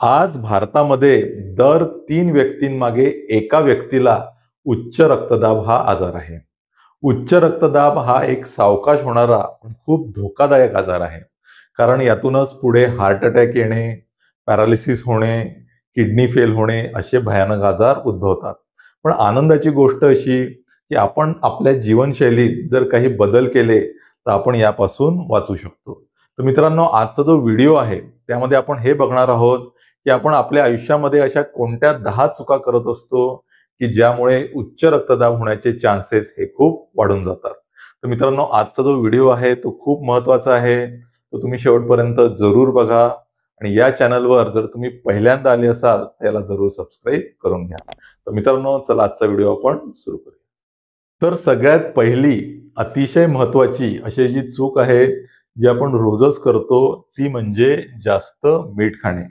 आज भारतामध्ये दर 3 व्यक्तींमागे एका व्यक्तीला उच्च रक्तदाब हा आजार आहे. उच्च रक्तदाब हा एक सावकाश होणारा पण खूप धोकादायक आजार आहे. कारण यातूनच पुढे हार्ट अटॅक येणे, पॅरालिसिस होणे, किडनी फेल होणे असे भयानक आजार उद्भवतात. पण आनंदाची गोष्ट अशी की आपण आपल्या जीवनशैलीत जर काही बदल केले तर आपण यापासून वाचू शकतो. तर मित्रांनो, आजचा जो व्हिडिओ आहे त्यामध्ये आपण हे बघणार आहोत की आपण आपल्या आयुष्यामध्ये अशा कोणत्या 10 चुका करत असतो की ज्यामुळे उच्च रक्तदाब होण्याचे चान्सेस हे खूप वाढून जातात. तर मित्रांनो, आजचा जो व्हिडिओ आहे तो खूप महत्त्वाचा आहे. तो तुम्ही शेवटपर्यंत जरूर बघा आणि या चॅनलवर जर तुम्ही पहिल्यांदा आले असाल तर याला जरूर सबस्क्राईब करून घ्या. तर मित्रांनो, चला आजचा व्हिडिओ आपण सुरू करूया. तर सगळ्यात पहिली अतिशय महत्त्वाची अशी जी चूक आहे जी आपण रोजच करतो ती म्हणजे जास्त मीठ खाणे.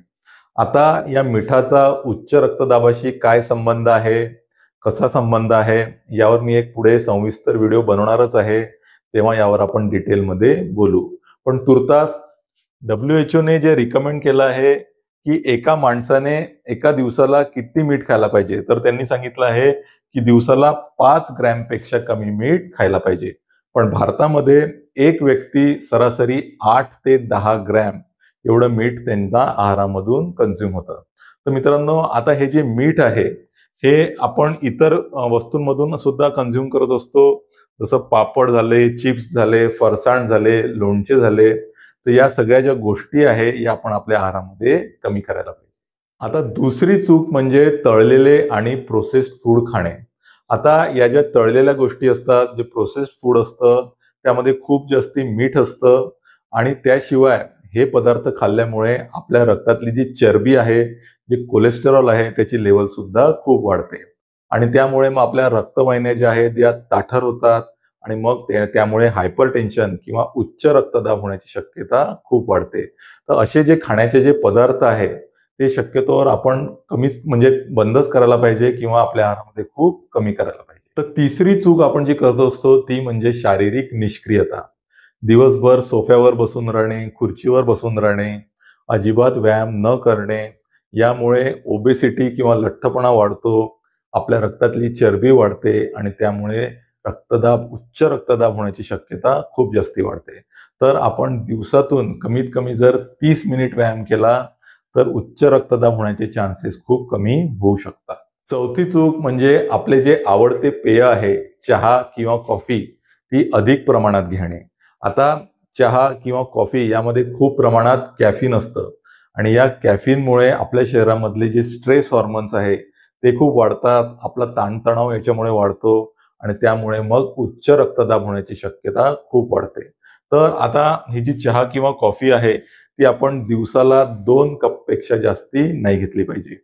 आता या मिठाचा उच्च रक्तदाबाशी काय संबंध आहे, कसा संबंध आहे, यावर मी एक पुढे सविस्तर व्हिडिओ बनवणारच आहे. तेव्हा यावर आपण डिटेलमध्ये बोलू. पण तुर्तास WHO ने जे रिकमेंड केलं आहे की एका माणसाने एका दिवसाला किती मीठ खायला पाहिजे, तर त्यांनी सांगितलं आहे की दिवसाला 5 ग्रॅमपेक्षा कमी मीठ खायला पाहिजे. पण भारतामध्ये एक व्यक्ती सरासरी 8 ते 10 ग्रॅम एवढं मीठ त्यांच्या आहारामधून कन्झ्युम होतं. तर मित्रांनो, आता हे जे मीठ आहे हे आपण इतर वस्तूंमधून सुद्धा कन्झ्युम करत असतो. जसं पापड झाले, चिप्स झाले, फरसाण झाले, लोणचे झाले. तर या सगळ्या ज्या गोष्टी आहे या आपण आपल्या आहारामध्ये कमी करायला पाहिजे. आता दुसरी चूक म्हणजे तळलेले आणि प्रोसेस्ड फूड खाणे. आता या ज्या तळलेल्या गोष्टी असतात, जे प्रोसेस्ड फूड असतं त्यामध्ये खूप जास्ती मीठ असतं आणि त्याशिवाय हे पदार्थ खाल्ल्यामुळे आपल्या रक्तातली जी चरबी आहे, जे कोलेस्टेरॉल आहे त्याची लेवल सुद्धा खूप वाढते आणि त्यामुळे मग आपल्या रक्तवाहिन्या ज्या आहेत या ताठर होतात आणि मग त्यामुळे हायपरटेन्शन किंवा उच्च रक्तदाब होण्याची शक्यता खूप वाढते. तर असे जे खाण्याचे जे पदार्थ आहे ते शक्यतोवर आपण कमीच म्हणजे बंदच करायला पाहिजे किंवा आपल्या आहारामध्ये खूप कमी करायला पाहिजे. तर तिसरी चूक आपण जी करत असतो ती म्हणजे शारीरिक निष्क्रियता. दिवसभर सोफ्यावर बसून राहणे, खुर्चीवर बसून राहणे, अजिबात व्यायाम न करणे, यामुळे ओबेसिटी किंवा लठ्ठपणा वाढतो, आपल्या रक्तातली चरबी वाढते आणि त्यामुळे उच्च रक्तदाब होण्याची शक्यता खूप जास्ती वाढते. तर आपण दिवसातून कमीत कमी जर 30 मिनिट व्यायाम केला तर उच्च रक्तदाब होण्याचे चान्सेस खूप कमी होऊ शकतात. चौथी चूक म्हणजे आपले जे आवडते पेय आहे, चहा किंवा कॉफी, ती अधिक प्रमाणात घेणे. आता चहा किंवा कॉफी यामध्ये खूप प्रमाणात कॅफीन असतं आणि या कॅफीनमुळे आपल्या शरीरामधले जे स्ट्रेस हॉर्मोन्स आहे ते खूप वाढतात. आपला ताणतणाव याच्यामुळे वाढतो आणि त्यामुळे मग उच्च रक्तदाब होण्याची शक्यता खूप वाढते. तर आता ही जी चहा किंवा कॉफी आहे ती आपण दिवसाला 2 कपपेक्षा जास्ती नाही घेतली पाहिजे.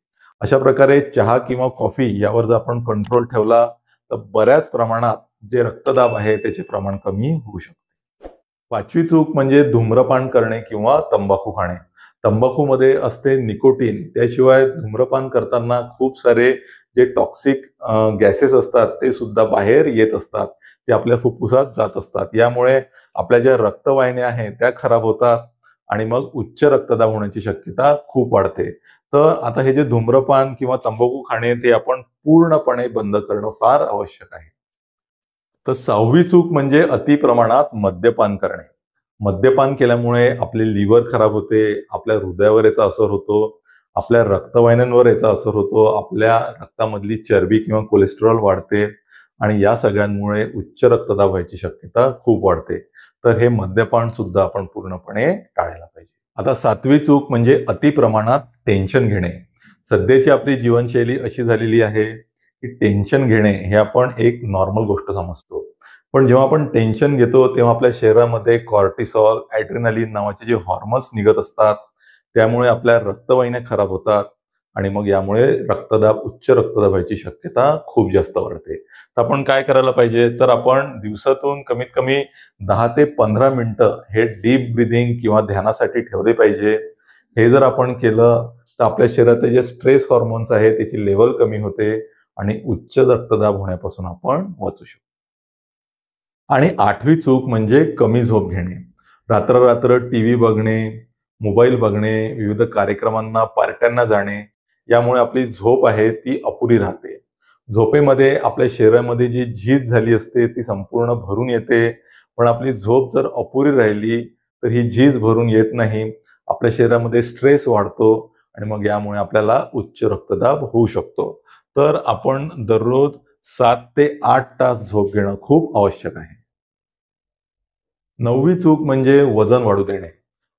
अशा प्रकारे चहा किंवा कॉफी यावर जर आपण कंट्रोल ठेवला तर बऱ्याच प्रमाणात जे रक्तदाब आहे त्याचे प्रमाण कमी होऊ शकते. 5वी चूक म्हणजे धूम्रपान करणे किंवा तंबाखू खाणे. तंबाखूमध्ये असते निकोटीन. त्याशिवाय धूम्रपान करताना खूप सारे जे टॉक्सिक गॅसेस असतात ते सुद्धा बाहेर येत असतात. ते आपल्या फुफ्फुसात जात असतात. यामुळे आपल्या ज्या रक्तवाहिन्या आहेत त्या खराब होतात आणि मग उच्च रक्तदाब होण्याची शक्यता खूप वाढते. तर आता हे जे धूम्रपान किंवा तंबाखू खाणे ते आपण पूर्णपणे बंद करणं फार आवश्यक आहे. तर 6वी चूक म्हणजे अतिप्रमाणात मद्यपान करणे. मद्यपान केल्यामुळे आपली लिव्हर खराब होते, आपल्या हृदयावर याचा असर होतो, आपल्या रक्तवाहिन्यांवर याचा असर होतो, आपल्या रक्तामधली चरबी किंवा कोलेस्टेरॉल वाढते आणि या सगळ्यांमुळे उच्च रक्तदाब व्हायची शक्यता खूप वाढते. तर हे मद्यपान सुद्धा आपण पूर्णपणे टाळायला पाहिजे. आता 7वी चूक म्हणजे अतिप्रमाणात टेन्शन घेणे. सध्याची आपली जीवनशैली अशी झालेली आहे की टेन्शन घेणे हे आपण एक नॉर्मल गोष्ट समजतो. पण जेव्हा आपण टेन्शन घेतो तेव्हा आपल्या शरीरामध्ये कॉर्टिसॉल, ॲड्रेनालिन नावाचे जे हॉर्मोन्स निघत असतात. त्यामुळे आपल्या रक्तवाहिन्या खराब होतात आणि मग यामुळे उच्च रक्तदाब व्हायची शक्यता खूप जास्त वाढते. तर आपण काय करायला पाहिजे? तर आपण दिवसातून कमीत कमी 10 ते 15 मिनिटं हे डीप ब्रीथिंग किंवा ध्यानासाठी ठेवले पाहिजे. हे जर आपण केलं तर आपल्या शरीरातले जे स्ट्रेस हॉर्मोन्स आहे त्याची लेव्हल कमी होते आणि उच्च रक्तदाब होण्यापासून आपण वाचू शकतो. आणि 8वी चूक म्हणजे कमी झोप घेणे. रात्र-रात्र टीव्ही बघणे, मोबाईल बघणे, विविध कार्यक्रमांना, पार्ट्यांना जाणे यामुळे आपली झोप आहे ती अपुरी राहते. झोपेमध्ये आपल्या शरीरामध्ये जी झीज झाली असते ती संपूर्ण भरून येते. पण आपली झोप जर अपुरी राहिली तर ही झीज भरून येत नाही. आपल्या शरीरामध्ये स्ट्रेस वाढतो आणि मग यामुळे आपल्याला उच्च रक्तदाब होऊ शकतो. तर आपण दररोज 7 ते 8 तास झोप घेणं खूप आवश्यक आहे. 9वी चूक म्हणजे वजन वाढू देणे.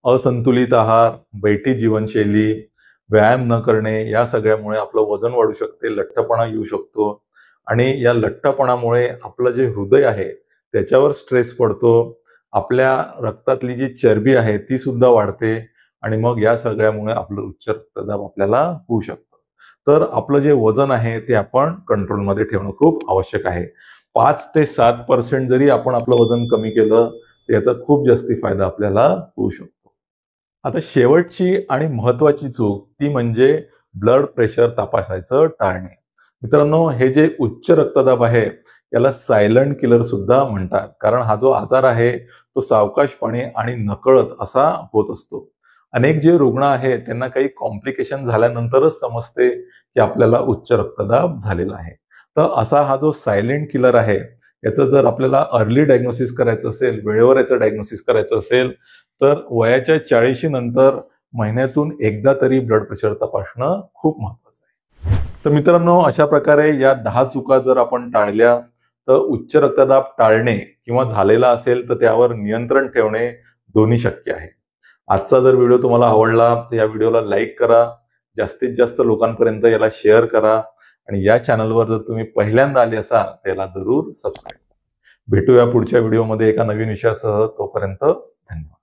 असंतुलित आहार, बैठी जीवनशैली, व्यायाम न करणे या सगळ्यामुळे आपलं वजन वाढू शकते, लठ्ठपणा येऊ शकतो आणि या लठ्ठपणामुळे आपलं जे हृदय आहे त्याच्यावर स्ट्रेस पडतो. आपल्या रक्तातली जी चरबी आहे ती सुद्धा वाढते आणि मग या सगळ्यामुळे आपलं उच्च रक्तदाब आपल्याला होऊ शकतं. तर आपलं जे वजन आहे ते आपण कंट्रोलमध्ये ठेवणं खूप आवश्यक आहे. 5 ते 7% जरी आपण आपलं वजन कमी केलं याचा खूप जास्ती फायदा आपल्याला होऊ शकतो. आता शेवटची आणि महत्वाची चूक ती म्हणजे ब्लड प्रेशर तपासायचं टाळणे. मित्रांनो, हे जे उच्च रक्तदाब आहे याला सायलेंट किलर सुद्धा म्हणतात. कारण हा जो आजार आहे तो सावकाशपणे आणि नकळत असा होत असतो. अनेक जे रुग्ण आहेत त्यांना काही कॉम्प्लिकेशन झाल्यानंतरच समजते की आपल्याला उच्च रक्तदाब झालेला आहे. तर असा हा जो सायलेंट किलर आहे याचं जर आपल्याला अर्ली डायग्नोसिस करायचं असेल, वेळेवर याचं डायग्नोसिस करायचं असेल तर वयाच्या 40 नंतर महिन्यातून एकदा तरी ब्लड प्रेशर तपासणं खूप महत्वाचं आहे. तर मित्रांनो, अशा प्रकारे या 10 चुका जर आपण टाळल्या तर उच्च रक्तदाब टाळणे किंवा झालेला असेल तर त्यावर नियंत्रण ठेवणे दोन्ही शक्य आहे. आजचा जर व्हिडिओ तुम्हाला आवडला तर या व्हिडिओला लाईक करा, जास्तीत जास्त लोकांपर्यंत याला शेअर करा आणि या चॅनलवर जर तुम्ही पहिल्यांदा आले असाल तर याला जरूर सबस्क्राईब. भेटूया पुढच्या व्हिडिओमध्ये एका नवीन विषयासह. तोपर्यंत धन्यवाद.